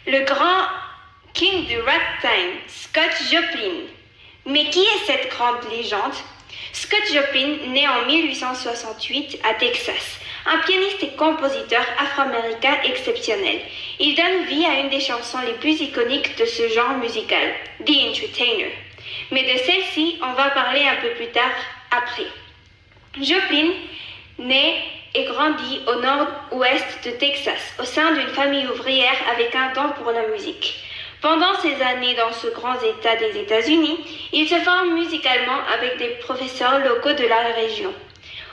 Le grand king du ragtime, Scott Joplin. Mais qui est cette grande légende? Scott Joplin naît en 1868 à Texas, un pianiste et compositeur afro-américain exceptionnel. Il donne vie à une des chansons les plus iconiques de ce genre musical, The Entertainer. Mais de celle-ci, on va parler un peu plus tard après. Joplin naît et grandit au nord-ouest de Texas, au sein d'une famille ouvrière avec un don pour la musique. Pendant ses années dans ce grand État des États-Unis, il se forme musicalement avec des professeurs locaux de la région.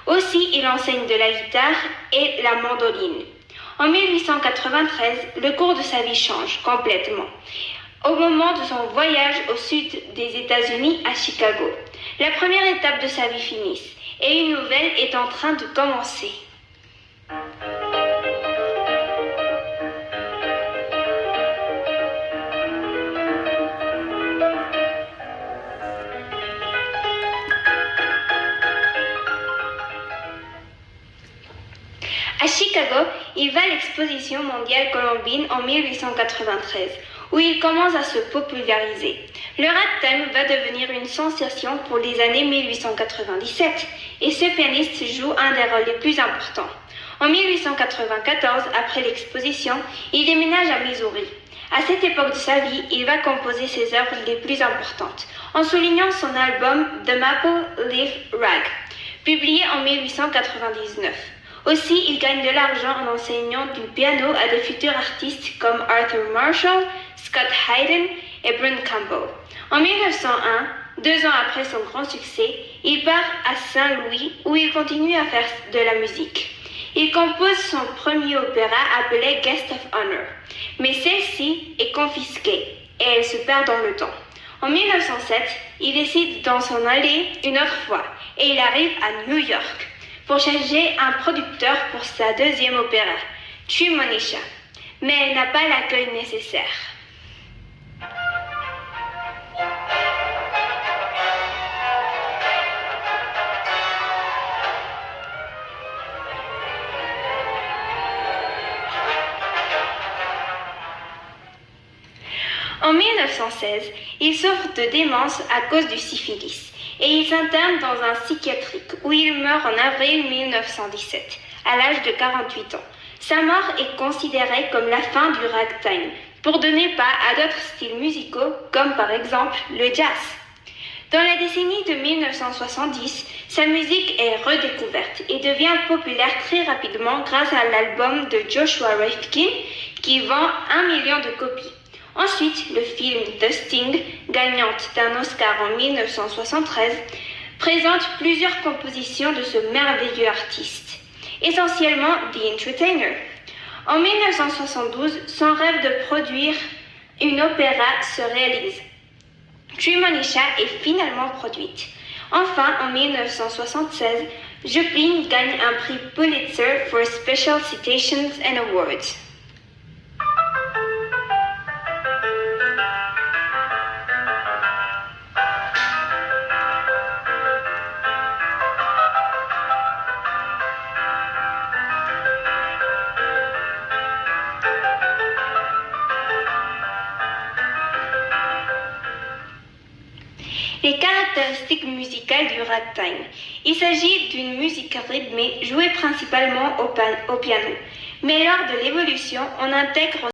Aussi, il enseigne de la guitare et la mandoline. En 1893, le cours de sa vie change complètement, au moment de son voyage au sud des États-Unis à Chicago. La première étape de sa vie finit et une nouvelle est en train de commencer. À Chicago, il va à l'exposition mondiale colombine en 1893, où il commence à se populariser. Le ragtime va devenir une sensation pour les années 1897, et ce pianiste joue un des rôles les plus importants. En 1894, après l'exposition, il déménage à Missouri. À cette époque de sa vie, il va composer ses œuvres les plus importantes, en soulignant son album The Maple Leaf Rag, publié en 1899. Aussi, il gagne de l'argent en enseignant du piano à des futurs artistes comme Arthur Marshall, Scott Hayden et Brent Campbell. En 1901, 2 ans après son grand succès, il part à Saint-Louis où il continue à faire de la musique. Il compose son premier opéra appelé Guest of Honor, mais celle-ci est confisquée et elle se perd dans le temps. En 1907, il décide d'en s'en aller une autre fois et il arrive à New York pour chercher un producteur pour sa deuxième opéra, Treemonisha, mais elle n'a pas l'accueil nécessaire. En 1916, il souffre de démence à cause du syphilis et il s'interne dans un psychiatrique où il meurt en avril 1917, à l'âge de 48 ans. Sa mort est considérée comme la fin du ragtime, pour donner pas à d'autres styles musicaux comme par exemple le jazz. Dans la décennie de 1970, sa musique est redécouverte et devient populaire très rapidement grâce à l'album de Joshua Rifkin qui vend 1 million de copies. Ensuite, le film The Sting, gagnante d'un Oscar en 1973, présente plusieurs compositions de ce merveilleux artiste, essentiellement The Entertainer. En 1972, son rêve de produire une opéra se réalise. Treemonisha est finalement produite. Enfin, en 1976, Joplin gagne un prix Pulitzer for Special Citations and Awards. Les caractéristiques musicales du ragtime. Il s'agit d'une musique rythmée jouée principalement au piano, mais lors de l'évolution, on intègre